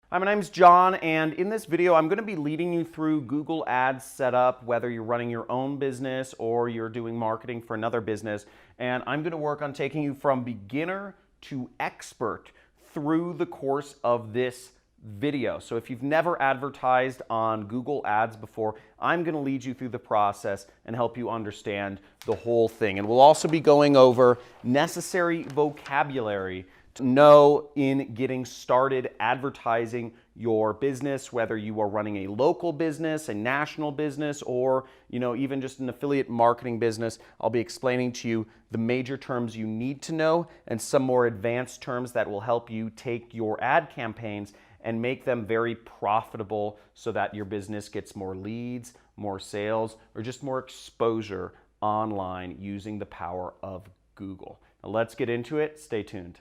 Hi, my name's John, and in this video I'm going to be leading you through Google Ads setup, whether you're running your own business or you're doing marketing for another business. And I'm going to work on taking you from beginner to expert through the course of this video. So if you've never advertised on Google Ads before, I'm going to lead you through the process and help you understand the whole thing. And we'll also be going over necessary vocabulary to know in getting started advertising your business, whether you are running a local business, a national business, or even just an affiliate marketing business. I'll be explaining to you the major terms you need to know and some more advanced terms that will help you take your ad campaigns and make them very profitable so that your business gets more leads, more sales, or just more exposure online using the power of Google. Now let's get into it. Stay tuned.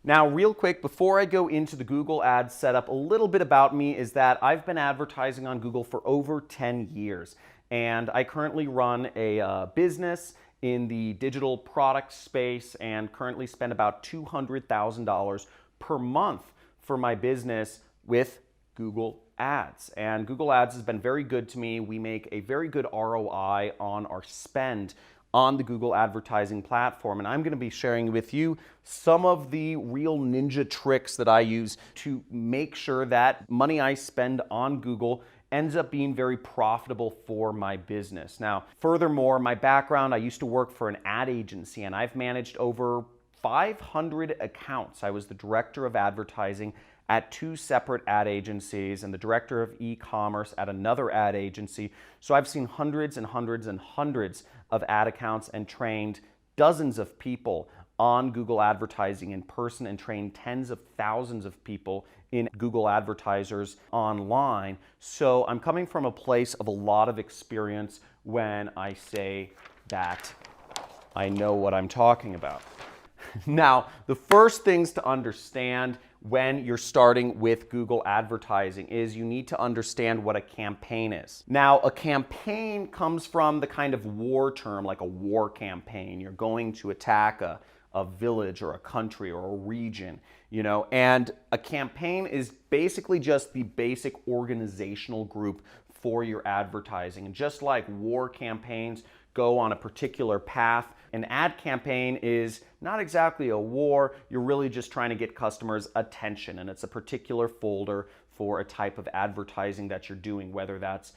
Now, real quick, before I go into the Google Ads setup, a little bit about me is that I've been advertising on Google for over 10 years. And I currently run a business in the digital product space and currently spend about $200,000 per month for my business with Google Ads. And Google Ads has been very good to me. We make a very good ROI on our spend on the Google advertising platform. And I'm going to be sharing with you some of the real ninja tricks that I use to make sure that money I spend on Google ends up being very profitable for my business. Now, furthermore, my background, I used to work for an ad agency and I've managed over 500 accounts. I was the director of advertising at 2 separate ad agencies and the director of e-commerce at another ad agency. So I've seen hundreds and hundreds and hundreds of ad accounts and trained dozens of people on Google advertising in person and trained tens of thousands of people in Google advertisers online. So I'm coming from a place of a lot of experience when I say that I know what I'm talking about. Now, the first things to understand when you're starting with Google advertising is you need to understand what a campaign is. Now, a campaign comes from the kind of war term, like a war campaign. You're going to attack a village or a country or a region, and a campaign is basically just the basic organizational group for your advertising. And just like war campaigns go on a particular path, an ad campaign is not exactly a war. You're really just trying to get customers' attention, and it's a particular folder for a type of advertising that you're doing, whether that's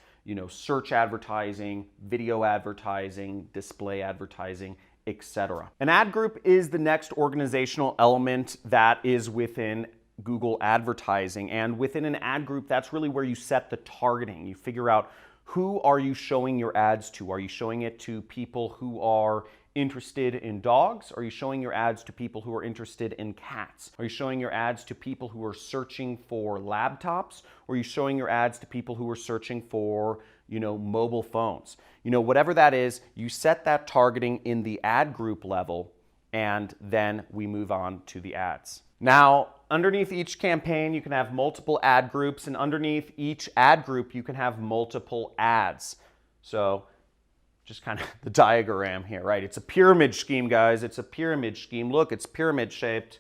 search advertising, video advertising, display advertising, etc. An ad group is the next organizational element that is within Google advertising, and within an ad group, that's really where you set the targeting. You figure out who are you showing your ads to? Are you showing it to people who are interested in dogs? Are you showing your ads to people who are interested in cats? Are you showing your ads to people who are searching for laptops? Or are you showing your ads to people who are searching for, mobile phones? Whatever that is, you set that targeting in the ad group level, and then we move on to the ads. Now, underneath each campaign, you can have multiple ad groups, and underneath each ad group, you can have multiple ads. So just kind of the diagram here, right? It's a pyramid scheme, guys. It's a pyramid scheme. Look, it's pyramid shaped.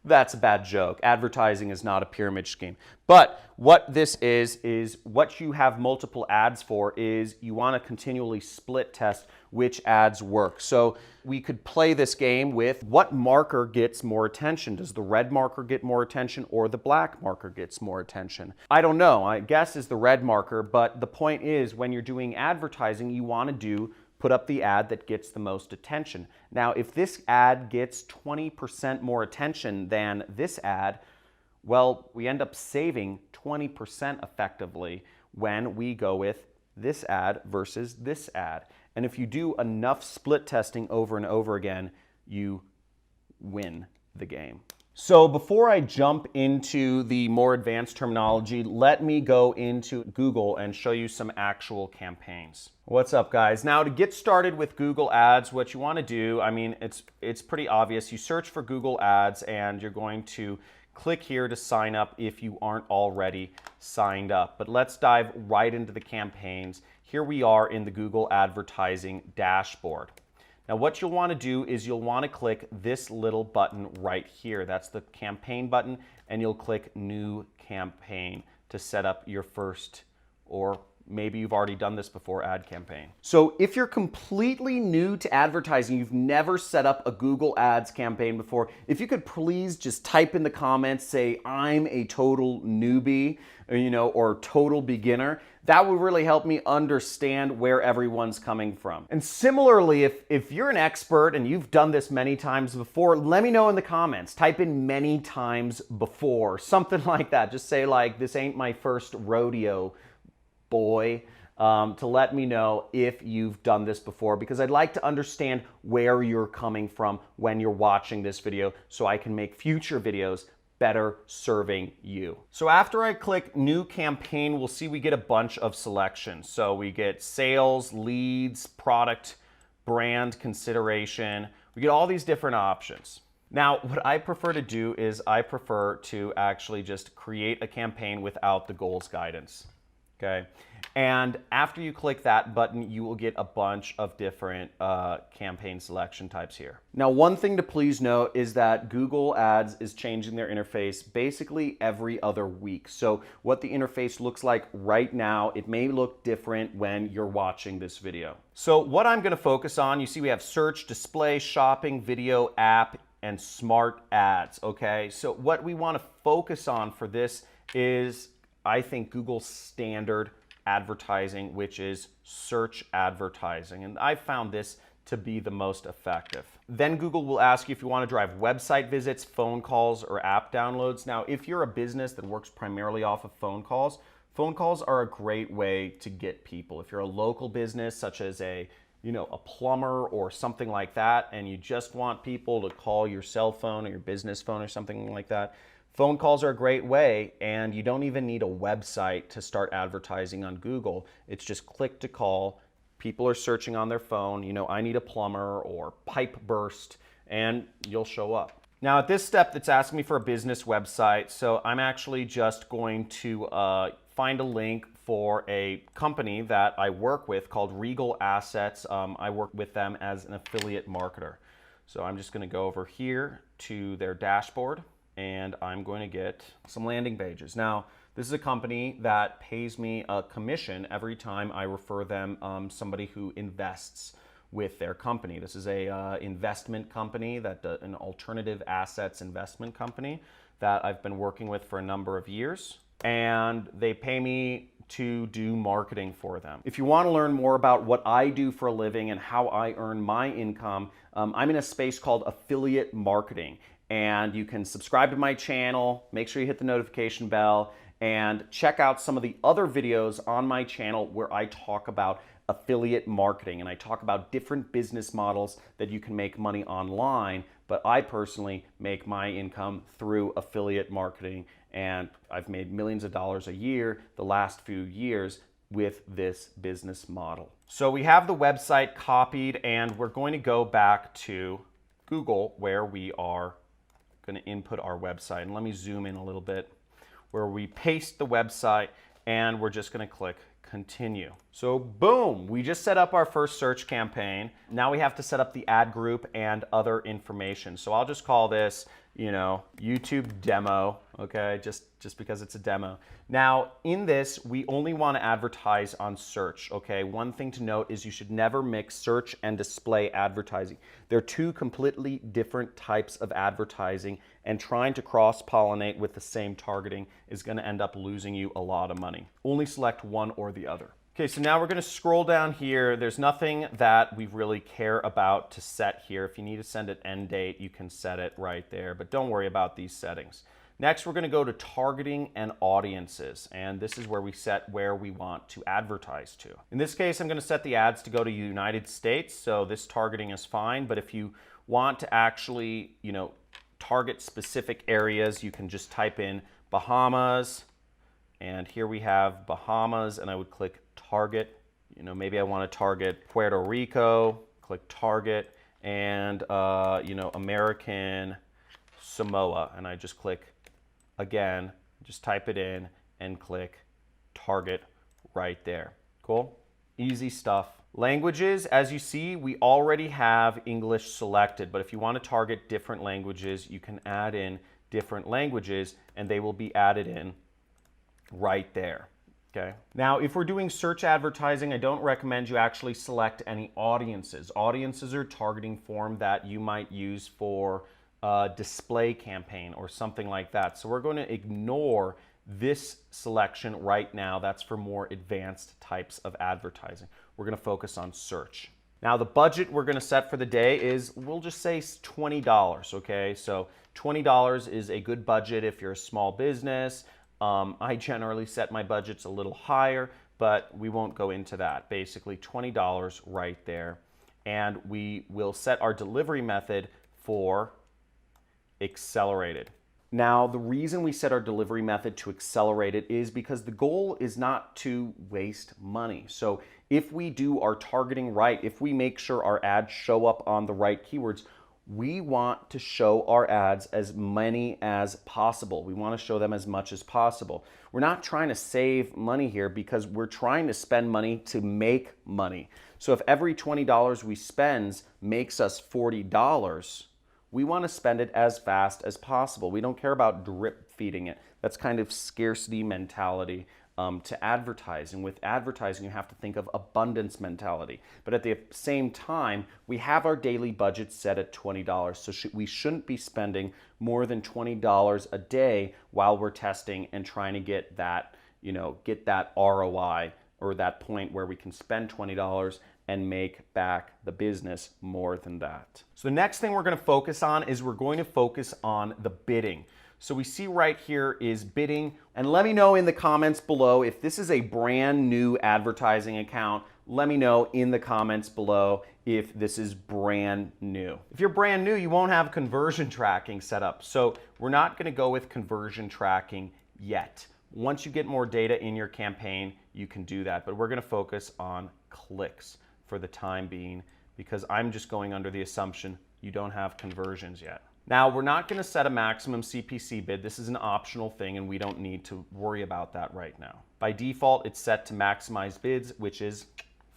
That's a bad joke. Advertising is not a pyramid scheme. But what this is what you have multiple ads for is you want to continually split test which ads work. So we could play this game with what marker gets more attention. Does the red marker get more attention or the black marker gets more attention? I don't know. I guess is the red marker, but the point is when you're doing advertising, you want to put up the ad that gets the most attention. Now, if this ad gets 20% more attention than this ad, well, we end up saving 20% effectively when we go with this ad versus this ad. And if you do enough split testing over and over again, you win the game. So before I jump into the more advanced terminology, let me go into Google and show you some actual campaigns. What's up, guys? Now, to get started with Google Ads, what you want to do, it's pretty obvious. You search for Google Ads and you're going to click here to sign up if you aren't already signed up. But let's dive right into the campaigns. here we are in the Google advertising dashboard. Now what you'll want to do is you'll want to click this little button right here. That's the campaign button, and you'll click new campaign to set up your first, or maybe you've already done this before, ad campaign. So if you're completely new to advertising, you've never set up a Google Ads campaign before, if you could please just type in the comments, say, I'm a total newbie, or total beginner. That would really help me understand where everyone's coming from. And similarly, if you're an expert and you've done this many times before, let me know in the comments. Type in many times before, something like that. Just say like, this ain't my first rodeo, boy, to let me know if you've done this before, because I'd like to understand where you're coming from when you're watching this video so I can make future videos better serving you. So after I click new campaign, we'll see we get a bunch of selections. So we get sales, leads, product, brand consideration. We get all these different options. Now, what I prefer to do is I prefer to actually just create a campaign without the goals guidance. Okay, and after you click that button, you will get a bunch of different campaign selection types here. Now, one thing to please note is that Google Ads is changing their interface basically every other week. So what the interface looks like right now, it may look different when you're watching this video. So what I'm going to focus on, you see we have search, display, shopping, video, app, and smart ads. Okay, so what we want to focus on for this is, I think, Google's standard advertising, which is search advertising. And I've found this to be the most effective. Then Google will ask you if you want to drive website visits, phone calls, or app downloads. Now, if you're a business that works primarily off of phone calls are a great way to get people. If you're a local business, such as a plumber or something like that, and you just want people to call your cell phone or your business phone or something like that, phone calls are a great way, and you don't even need a website to start advertising on Google. It's just click to call. People are searching on their phone, I need a plumber or pipe burst, and you'll show up. Now at this step, it's asking me for a business website, so I'm actually just going to find a link for a company that I work with called Regal Assets. I work with them as an affiliate marketer. So I'm just gonna go over here to their dashboard, and I'm going to get some landing pages. Now, this is a company that pays me a commission every time I refer them somebody who invests with their company. This is a investment company, an alternative assets investment company that I've been working with for a number of years, and they pay me to do marketing for them. If you want to learn more about what I do for a living and how I earn my income, I'm in a space called affiliate marketing. And you can subscribe to my channel, make sure you hit the notification bell, and check out some of the other videos on my channel where I talk about affiliate marketing and I talk about different business models that you can make money online, but I personally make my income through affiliate marketing, and I've made millions of dollars a year the last few years with this business model. So we have the website copied, and we're going to go back to Google where we are going to input our website. And let me zoom in a little bit, where we paste the website, and we're just going to click continue. So boom, we just set up our first search campaign. Now we have to set up the ad group and other information. So I'll just call this, YouTube demo, okay, just because it's a demo. Now in this, we only want to advertise on search, okay? One thing to note is you should never mix search and display advertising. They're two completely different types of advertising, and trying to cross-pollinate with the same targeting is going to end up losing you a lot of money. Only select one or the other. Okay, so now we're going to scroll down here. There's nothing that we really care about to set here. If you need to send an end date, you can set it right there, but don't worry about these settings. Next, we're going to go to targeting and audiences, and this is where we set where we want to advertise to. In this case, I'm going to set the ads to go to United States, so this targeting is fine, but if you want to actually, target specific areas, you can just type in Bahamas, and here we have Bahamas, and I would click target. Maybe I want to target Puerto Rico, click target, and American Samoa, and I just click again, just type it in and click target right there. Cool? Easy stuff. Languages, as you see, we already have English selected, but if you want to target different languages, you can add in different languages and they will be added in right there. Okay. Now, if we're doing search advertising, I don't recommend you actually select any audiences. Audiences are a targeting form that you might use for a display campaign or something like that. So we're going to ignore this selection right now. That's for more advanced types of advertising. We're going to focus on search. Now, the budget we're going to set for the day is, we'll just say $20, okay? So $20 is a good budget if you're a small business. I generally set my budgets a little higher, but we won't go into that. Basically $20 right there. And we will set our delivery method for accelerated. Now, the reason we set our delivery method to accelerated is because the goal is not to waste money. So if we do our targeting right, if we make sure our ads show up on the right keywords, we want to show our ads as many as possible. We want to show them as much as possible. We're not trying to save money here because we're trying to spend money to make money. So if every $20 we spend makes us $40, we want to spend it as fast as possible. We don't care about drip feeding it. That's kind of scarcity mentality to advertising. With advertising, you have to think of abundance mentality. But at the same time, we have our daily budget set at $20. So we shouldn't be spending more than $20 a day while we're testing and trying to get that, get that ROI, or that point where we can spend $20 and make back the business more than that. So the next thing we're going to focus on is we're going to focus on the bidding. So we see right here is bidding, and let me know in the comments below if this is a brand new advertising account. Let me know in the comments below if this is brand new. If you're brand new, you won't have conversion tracking set up. So we're not going to go with conversion tracking yet. Once you get more data in your campaign, you can do that. But we're going to focus on clicks for the time being because I'm just going under the assumption you don't have conversions yet. Now, we're not going to set a maximum CPC bid. This is an optional thing, and we don't need to worry about that right now. By default, it's set to maximize bids, which is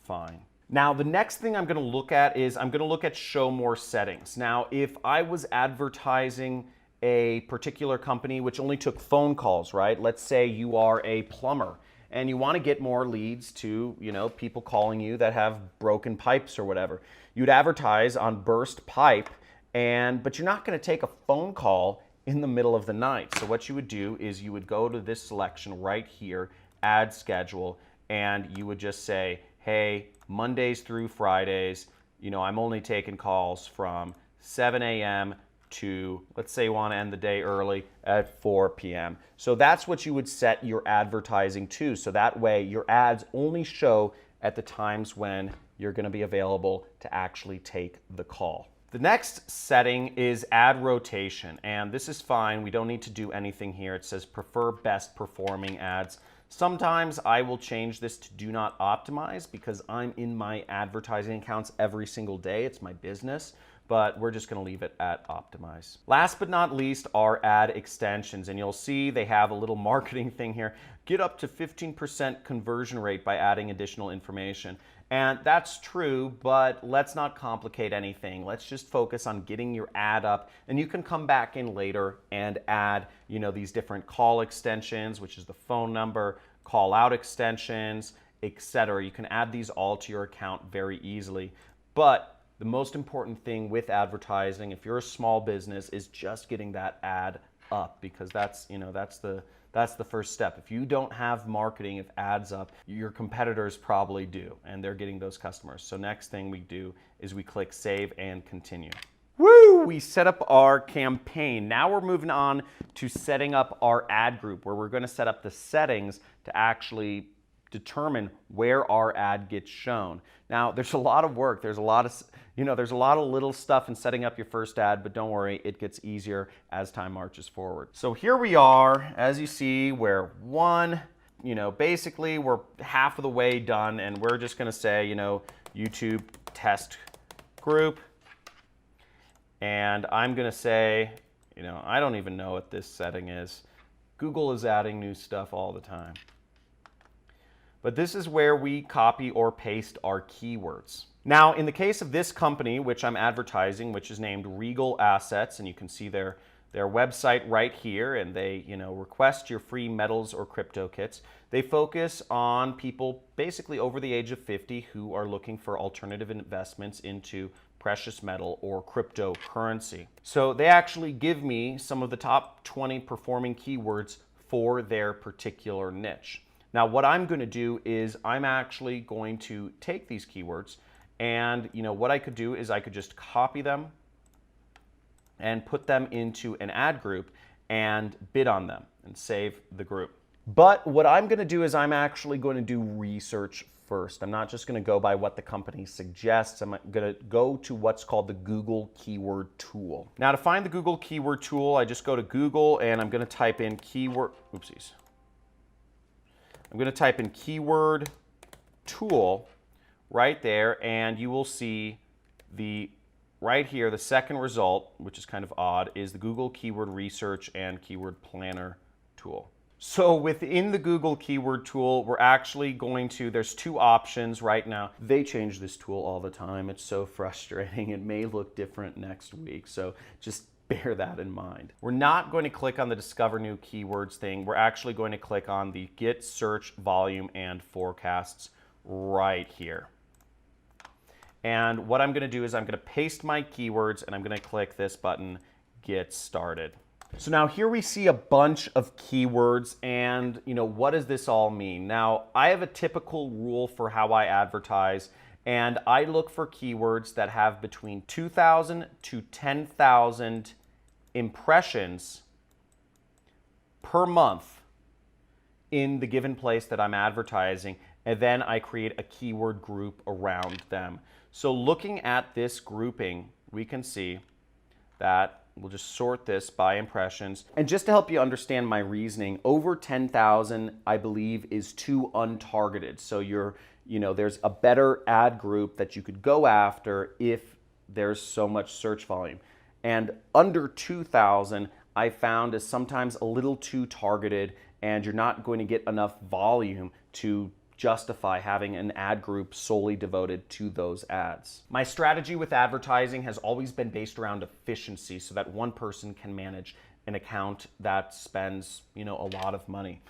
fine. Now, the next thing I'm going to look at is I'm going to look at show more settings. Now, if I was advertising a particular company which only took phone calls, right? Let's say you are a plumber and you want to get more leads to, people calling you that have broken pipes or whatever. You'd advertise on burst pipe, but you're not going to take a phone call in the middle of the night. So what you would do is you would go to this selection right here, add schedule, and you would just say, hey, Mondays through Fridays, I'm only taking calls from 7 a.m. to, let's say you want to end the day early at 4 p.m. So that's what you would set your advertising to. So that way your ads only show at the times when you're going to be available to actually take the call. The next setting is ad rotation, and this is fine. We don't need to do anything here. It says prefer best performing ads. Sometimes I will change this to do not optimize because I'm in my advertising accounts every single day. It's my business, but we're just going to leave it at optimize. Last but not least are ad extensions, and you'll see they have a little marketing thing here. Get up to 15% conversion rate by adding additional information. And that's true, but let's not complicate anything. Let's just focus on getting your ad up, and you can come back in later and add, these different call extensions, which is the phone number, call out extensions, etc. You can add these all to your account very easily. But the most important thing with advertising, if you're a small business, is just getting that ad up, because that's the first step. If you don't have marketing, if ads up, your competitors probably do, and they're getting those customers. So next thing we do is we click save and continue. Woo! We set up our campaign. Now we're moving on to setting up our ad group, where we're going to set up the settings to actually determine where our ad gets shown. Now, there's a lot of work. There's a lot of little stuff in setting up your first ad, but don't worry, it gets easier as time marches forward. So here we are, as you see, basically we're half of the way done, and we're just gonna say, YouTube test group, and I'm gonna say, I don't even know what this setting is. Google is adding new stuff all the time. but this is where we copy or paste our keywords. Now, in the case of this company, which I'm advertising, which is named Regal Assets, and you can see their website right here, and they, request your free metals or crypto kits. They focus on people basically over the age of 50 who are looking for alternative investments into precious metal or cryptocurrency. So they actually give me some of the top 20 performing keywords for their particular niche. Now, what I'm going to do is I'm actually going to take these keywords, and what I could do is I could just copy them and put them into an ad group and bid on them and save the group. But what I'm going to do is I'm actually going to do research first. I'm not just going to go by what the company suggests. I'm going to go to what's called the Google Keyword Tool. Now, to find the Google Keyword Tool, I just go to Google and I'm going to type in keyword, oopsies. I'm going to type in Keyword Tool right there, and you will see right here, the second result, which is kind of odd, is the Google Keyword Research and Keyword Planner tool. So within the Google Keyword Tool, we're actually going to, there's two options right now. They change this tool all the time. It's so frustrating. It may look different next week, so just bear that in mind. We're not going to click on the Discover New Keywords thing. We're actually going to click on the Get Search Volume and Forecasts right here. And what I'm going to do is I'm going to paste my keywords and I'm going to click this button, Get Started. So now here we see a bunch of keywords, and what does this all mean? Now, I have a typical rule for how I advertise, and I look for keywords that have between 2,000 to 10,000 impressions per month in the given place that I'm advertising, and then I create a keyword group around them. So looking at this grouping, we can see that we'll just sort this by impressions. And just to help you understand my reasoning, over 10,000, I believe, is too untargeted. So there's a better ad group that you could go after if there's so much search volume. And under 2,000, I found is sometimes a little too targeted, and you're not going to get enough volume to justify having an ad group solely devoted to those ads. My strategy with advertising has always been based around efficiency, so that one person can manage an account that spends, a lot of money.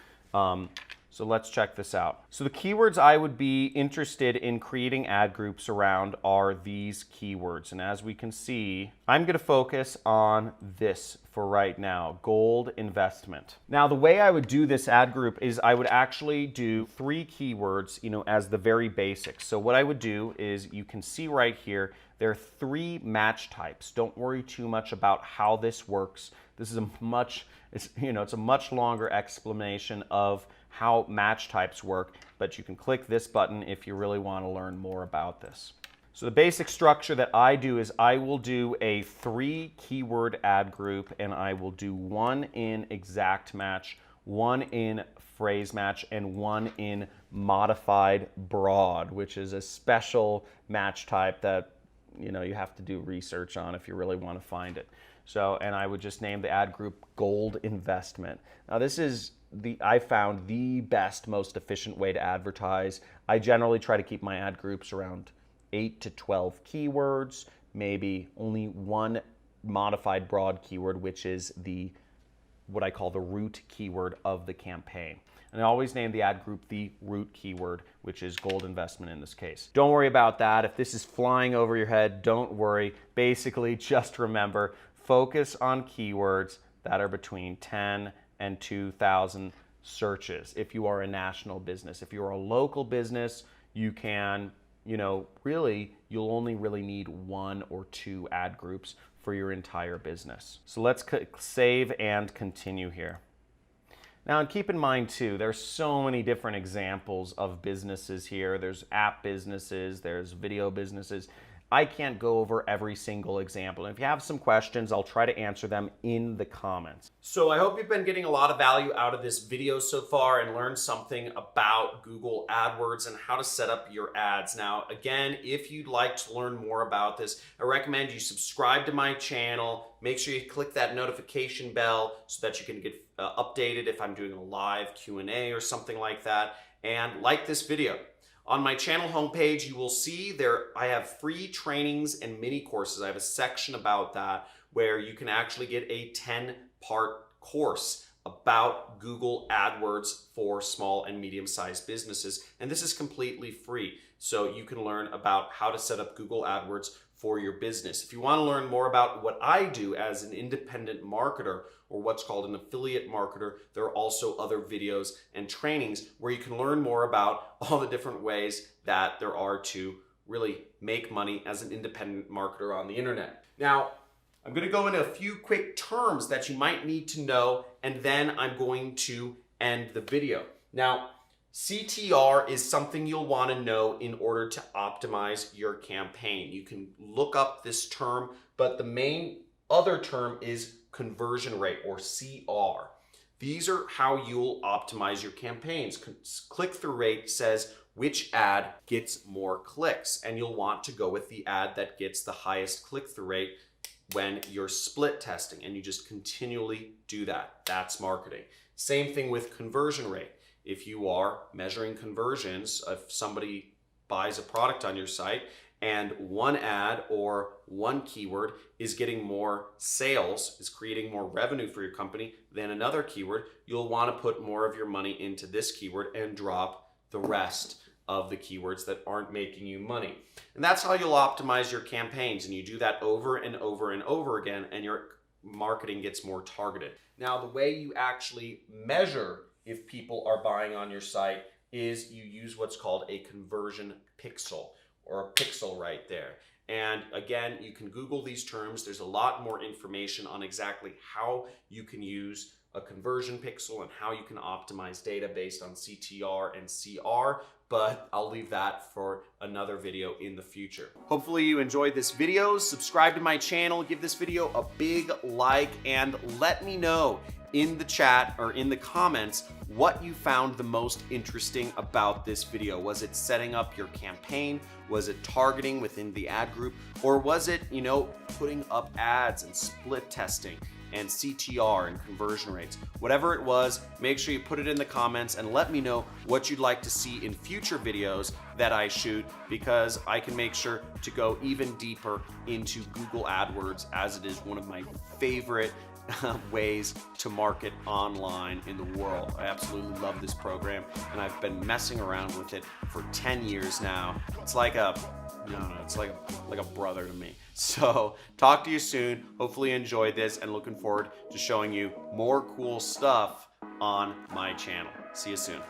So let's check this out. So the keywords I would be interested in creating ad groups around are these keywords. And as we can see, I'm going to focus on this for right now, gold investment. Now, the way I would do this ad group is I would actually do 3 keywords, as the very basics. So what I would do is you can see right here, there are 3 match types. Don't worry too much about how this works. This is it's a much longer explanation of how match types work, but you can click this button if you really want to learn more about this. So the basic structure that I do is I will do a 3 keyword ad group, and I will do 1 in exact match, 1 in phrase match, and 1 in modified broad, which is a special match type that you have to do research on if you really want to find it. So, and I would just name the ad group Gold Investment. Now this is I found the best, most efficient way to advertise. I generally try to keep my ad groups around 8 to 12 keywords, maybe only 1 modified broad keyword, which is what I call the root keyword of the campaign. And I always name the ad group the root keyword, which is gold investment in this case. Don't worry about that. If this is flying over your head, don't worry. Basically, just remember, focus on keywords that are between 10 and 2,000 searches. If you are a national business, if you're a local business, you can, you'll only really need 1 or 2 ad groups for your entire business. So let's save and continue here. Now, and keep in mind too, there's so many different examples of businesses here. There's app businesses, there's video businesses. I can't go over every single example. And if you have some questions, I'll try to answer them in the comments. So I hope you've been getting a lot of value out of this video so far and learned something about Google AdWords and how to set up your ads. Now, again, if you'd like to learn more about this, I recommend you subscribe to my channel. Make sure you click that notification bell so that you can get updated if I'm doing a live Q&A or something like that. and like this video. On my channel homepage, you will see I have free trainings and mini courses. I have a section about that where you can actually get a 10-part course about Google AdWords for small and medium-sized businesses. And this is completely free. So you can learn about how to set up Google AdWords for your business. If you want to learn more about what I do as an independent marketer, or what's called an affiliate marketer, there are also other videos and trainings where you can learn more about all the different ways that there are to really make money as an independent marketer on the internet. Now, I'm going to go into a few quick terms that you might need to know, and then I'm going to end the video. Now, CTR is something you'll want to know in order to optimize your campaign. You can look up this term, but the main other term is conversion rate, or CR. These are how you'll optimize your campaigns. Click-through rate says which ad gets more clicks, and you'll want to go with the ad that gets the highest click-through rate when you're split testing, and you just continually do that. That's marketing. Same thing with conversion rate. If you are measuring conversions, if somebody buys a product on your site and one ad or one keyword is getting more sales, is creating more revenue for your company than another keyword, you'll want to put more of your money into this keyword and drop the rest of the keywords that aren't making you money. And that's how you'll optimize your campaigns, and you do that over and over and over again, and your marketing gets more targeted. Now, the way you actually measure if people are buying on your site is you use what's called a conversion pixel, or a pixel right there. And again, you can Google these terms. There's a lot more information on exactly how you can use a conversion pixel and how you can optimize data based on CTR and CR, but I'll leave that for another video in the future. Hopefully you enjoyed this video. Subscribe to my channel, give this video a big like, and let me know in the chat or in the comments what you found the most interesting about this video. Was it setting up your campaign? Was it targeting within the ad group? Or was it, putting up ads and split testing and CTR and conversion rates? Whatever it was, make sure you put it in the comments and let me know what you'd like to see in future videos that I shoot, because I can make sure to go even deeper into Google AdWords, as it is one of my favorite ways to market online in the world. I absolutely love this program, and I've been messing around with it for 10 years now. It's like it's like a brother to me. So talk to you soon. Hopefully you enjoyed this, and looking forward to showing you more cool stuff on my channel. See you soon.